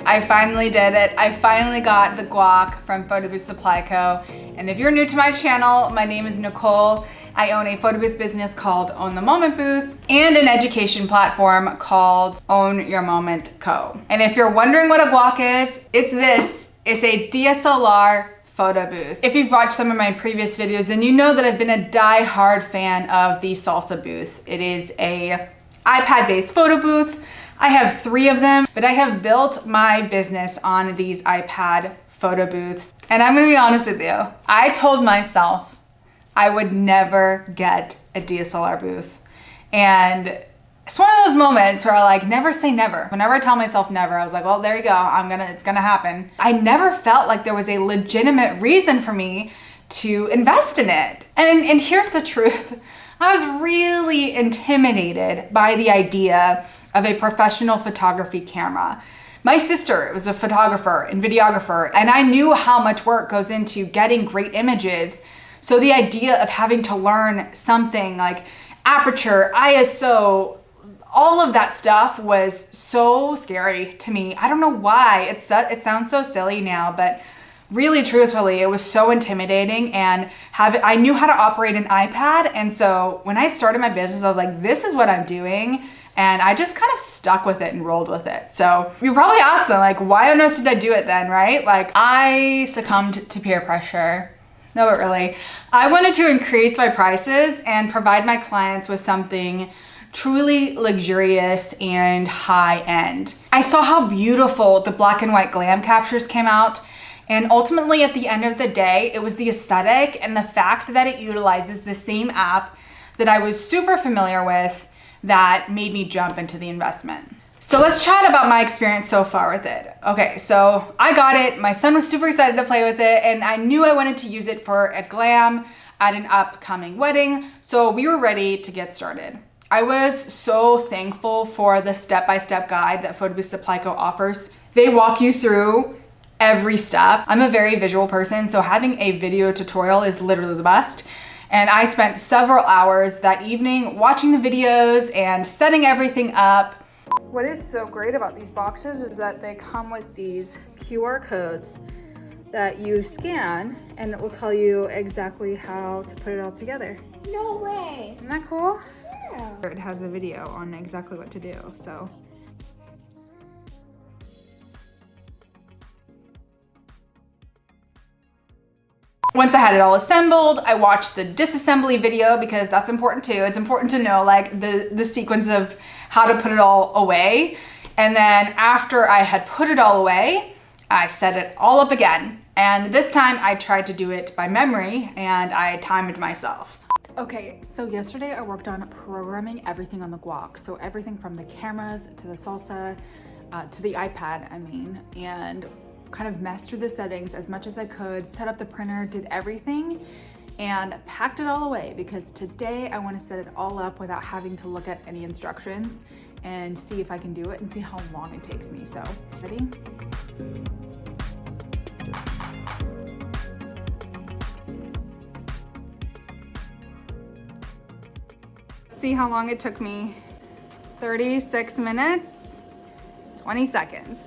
I finally did it. I finally got the guac from Photo Booth Supply Co. And if you're new to my channel, my name is Nicole. I own a photo booth business called Own the Moment Booth and an education platform called Own Your Moment Co. And if you're wondering what a guac is, it's this. It's a DSLR photo booth. If you've watched some of my previous videos, then you know that I've been a die-hard fan of the Salsa booth. It is a iPad-based photo booth. I have 3 of them, but I have built my business on these iPad photo booths. And I'm gonna be honest with you, I told myself I would never get a DSLR booth. And it's one of those moments where I like never say never. Whenever I tell myself never, I was like, well, there you go, it's gonna happen. I never felt like there was a legitimate reason for me to invest in it. And here's the truth. I was really intimidated by the idea of a professional photography camera. My sister was a photographer and videographer, and I knew how much work goes into getting great images. So the idea of having to learn something like aperture, ISO, all of that stuff was so scary to me. I don't know why. It sounds so silly now, but really truthfully, it was so intimidating, and I knew how to operate an iPad. And so when I started my business, I was like, this is what I'm doing. And I just kind of stuck with it and rolled with it. So you're probably asking, like, why on earth did I do it then, right? Like, I succumbed to peer pressure. No, but really, I wanted to increase my prices and provide my clients with something truly luxurious and high end. I saw how beautiful the black and white glam captures came out. And ultimately, at the end of the day, it was the aesthetic and the fact that it utilizes the same app that I was super familiar with that made me jump into the investment. So let's chat about my experience so far with it. Okay, so I got it. My son was super excited to play with it, and I knew I wanted to use it for a glam at an upcoming wedding. So we were ready to get started. I was so thankful for the step-by-step guide that Photo Booth Supply Co offers. They walk you through every step. I'm a very visual person, so having a video tutorial is literally the best. And I spent several hours that evening watching the videos and setting everything up. What is so great about these boxes is that they come with these QR codes that you scan, and it will tell you exactly how to put it all together. No way. Isn't that cool? Yeah. It has a video on exactly what to do, so. Once I had it all assembled, I watched the disassembly video because that's important too. It's important to know like the sequence of how to put it all away. And then after I had put it all away, I set it all up again. And this time I tried to do it by memory and I timed myself. Okay, so yesterday I worked on programming everything on the guac. So everything from the cameras to the salsa, to the iPad, and kind of messed through the settings as much as I could, set up the printer, did everything, and packed it all away because today I want to set it all up without having to look at any instructions and see if I can do it and see how long it takes me. So, ready? See how long it took me. 36 minutes, 20 seconds.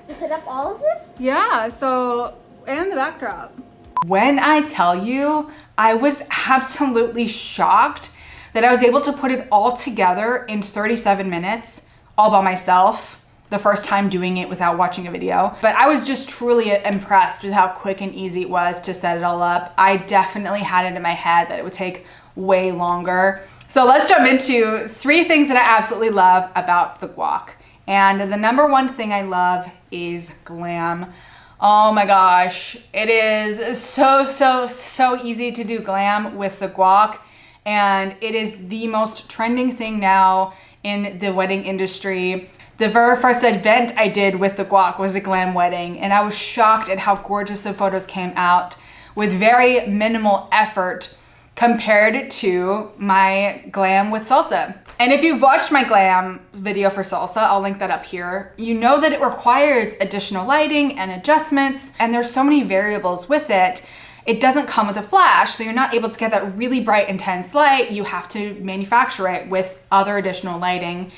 To set up all of this? Yeah, and the backdrop. When I tell you, I was absolutely shocked that I was able to put it all together in 37 minutes, all by myself, the first time doing it without watching a video. But I was just truly impressed with how quick and easy it was to set it all up. I definitely had it in my head that it would take way longer. So let's jump into 3 things that I absolutely love about the guac. And the number one thing I love is glam. Oh my gosh, it is so easy to do glam with the guac. And it is the most trending thing now in the wedding industry. The very first event I did with the guac was a glam wedding. And I was shocked at how gorgeous the photos came out with very minimal effort compared to my glam with salsa. And if you've watched my glam video for salsa, I'll link that up here, you know that it requires additional lighting and adjustments, and there's so many variables with it. It doesn't come with a flash, so you're not able to get that really bright, intense light. You have to manufacture it with other additional lighting.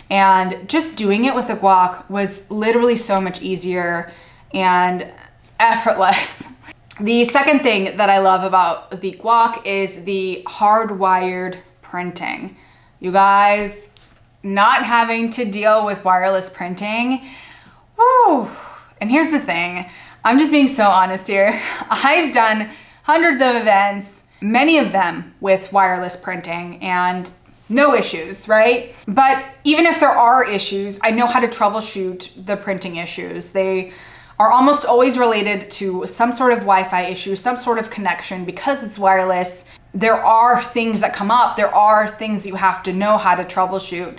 And just doing it with the guac was literally so much easier and effortless. The second thing that I love about the guac is the hardwired printing. You guys, not having to deal with wireless printing. Woo! And here's the thing, I'm just being so honest here. I've done hundreds of events, many of them with wireless printing, and no issues, right? But even if there are issues, I know how to troubleshoot the printing issues. They are almost always related to some sort of Wi-Fi issue, some sort of connection. Because it's wireless, there are things that come up. There are things you have to know how to troubleshoot.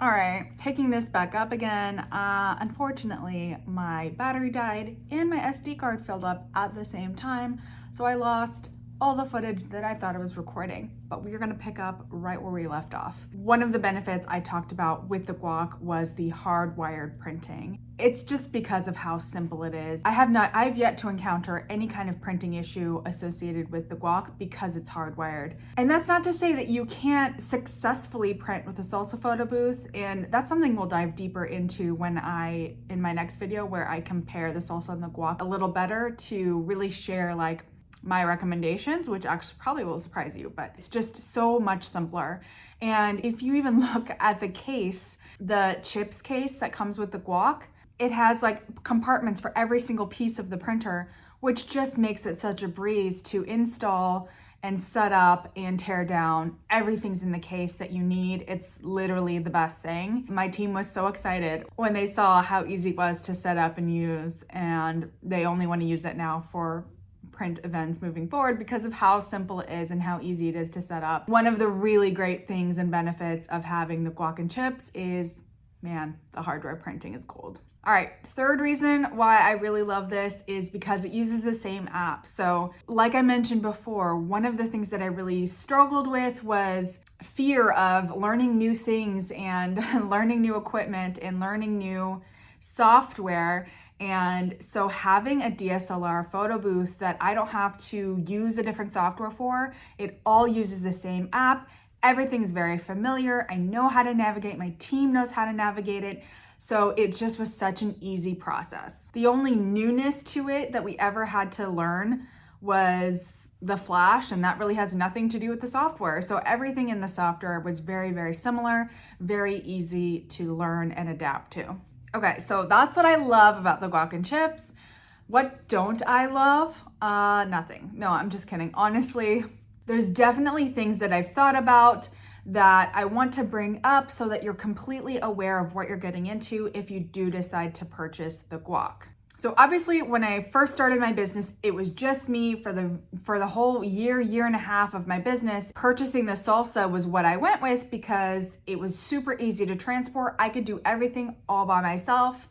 All right, picking this back up again. Unfortunately, my battery died and my SD card filled up at the same time. So I lost all the footage that I thought I was recording, but we're gonna pick up right where we left off. One of the benefits I talked about with the guac was the hardwired printing. It's just because of how simple it is. I've yet to encounter any kind of printing issue associated with the guac because it's hardwired. And that's not to say that you can't successfully print with a salsa photo booth, and that's something we'll dive deeper into in my next video, where I compare the salsa and the guac a little better to really share like my recommendations, which actually probably will surprise you, but it's just so much simpler. And if you even look at the case, the chips case that comes with the guac, it has like compartments for every single piece of the printer, which just makes it such a breeze to install and set up and tear down. Everything's in the case that you need. It's literally the best thing. My team was so excited when they saw how easy it was to set up and use, and they only want to use it now for print events moving forward because of how simple it is and how easy it is to set up. One of the really great things and benefits of having the guac and chips is, man, the hardware printing is gold. All right, third reason why I really love this is because it uses the same app. So like I mentioned before, one of the things that I really struggled with was fear of learning new things and learning new equipment and learning new software. And so having a DSLR photo booth that I don't have to use a different software for, it all uses the same app. Everything is very familiar. I know how to navigate. My team knows how to navigate it. So it just was such an easy process. The only newness to it that we ever had to learn was the flash, and that really has nothing to do with the software. So everything in the software was very, very similar, very easy to learn and adapt to. Okay, so that's what I love about the guac and chips. What don't I love? Nothing. No, I'm just kidding. Honestly, there's definitely things that I've thought about that I want to bring up so that you're completely aware of what you're getting into if you do decide to purchase the guac. So obviously when I first started my business, it was just me for the whole year and a half of my business. Purchasing the salsa was what I went with because it was super easy to transport. I could do everything all by myself,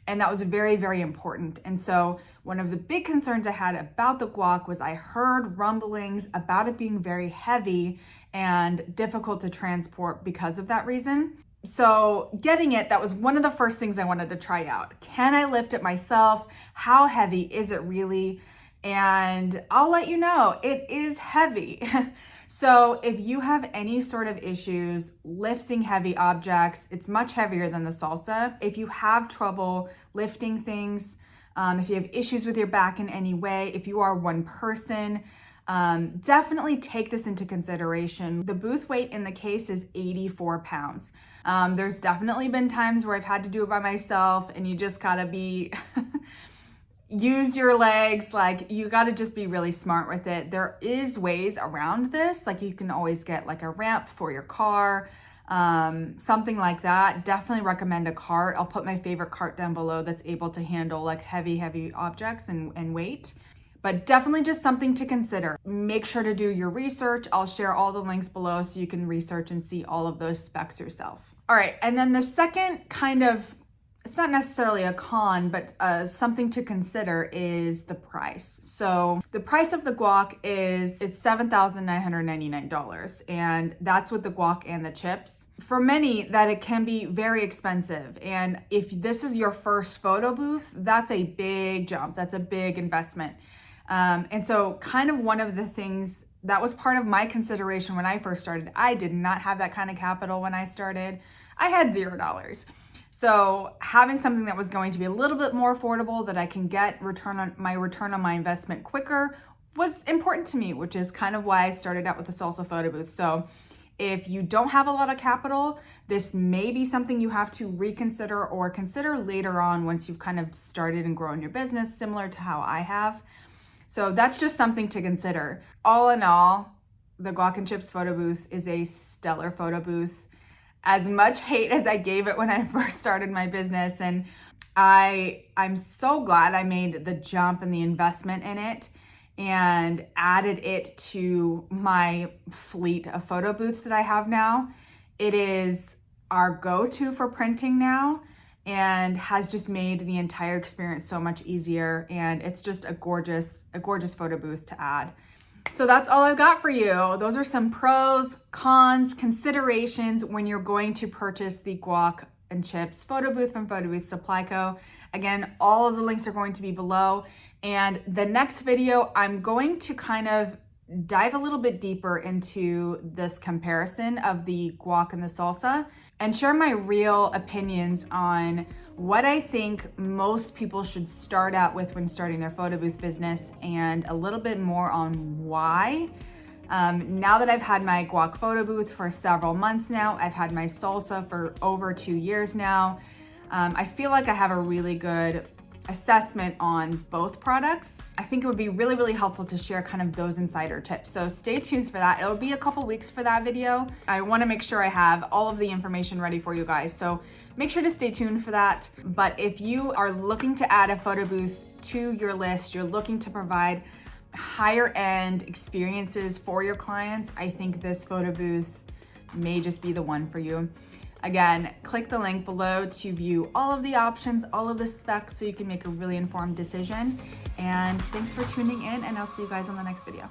and that was very, very important. And so one of the big concerns I had about the guac was I heard rumblings about it being very heavy and difficult to transport because of that reason. So getting it, that was one of the first things I wanted to try out. Can I lift it myself? How heavy is it really? And I'll let you know, it is heavy. So if you have any sort of issues lifting heavy objects, it's much heavier than the salsa. If you have trouble lifting things, if you have issues with your back in any way, if you are one person, definitely take this into consideration. The booth weight in the case is 84 pounds. There's definitely been times where I've had to do it by myself, and you just gotta use your legs. Like, you gotta just be really smart with it. There is ways around this. Like, you can always get like a ramp for your car, something like that. Definitely recommend a cart. I'll put my favorite cart down below that's able to handle like heavy objects and weight. But definitely just something to consider. Make sure to do your research. I'll share all the links below so you can research and see all of those specs yourself. All right, and then the second kind of, it's not necessarily a con, but something to consider is the price. So the price of the guac it's $7,999, and that's with the guac and the chips. For many, that it can be very expensive. And if this is your first photo booth, that's a big jump. That's a big investment. And so kind of one of the things that was part of my consideration when I first started, I did not have that kind of capital when I started. I had $0. So having something that was going to be a little bit more affordable, that I can get return on my investment quicker, was important to me, which is kind of why I started out with the salsa photo booth. So if you don't have a lot of capital, this may be something you have to reconsider or consider later on once you've kind of started and grown your business, similar to how I have. So that's just something to consider. All in all, the Guac and Chips photo booth is a stellar photo booth. As much hate as I gave it when I first started my business, and I'm so glad I made the jump and the investment in it and added it to my fleet of photo booths that I have now. It is our go-to for printing now and has just made the entire experience so much easier, and it's just a gorgeous photo booth to add. So that's all I've got for you. Those are some pros, cons, considerations when you're going to purchase the Guac and Chips photo booth from Photo Booth Supply Co. Again, all of the links are going to be below. And the next video, I'm going to kind of dive a little bit deeper into this comparison of the guac and the salsa and share my real opinions on what I think most people should start out with when starting their photo booth business, and a little bit more on why. Now that I've had my guac photo booth for several months now, I've had my salsa for over 2 years now, I feel like I have a really good assessment on both products. I think it would be really, really helpful to share kind of those insider tips. So stay tuned for that. It'll be a couple weeks for that video. I want to make sure I have all of the information ready for you guys. So make sure to stay tuned for that. But if you are looking to add a photo booth to your list, you're looking to provide higher end experiences for your clients, I think this photo booth may just be the one for you. Again, click the link below to view all of the options, all of the specs, so you can make a really informed decision. And thanks for tuning in, and I'll see you guys on the next video.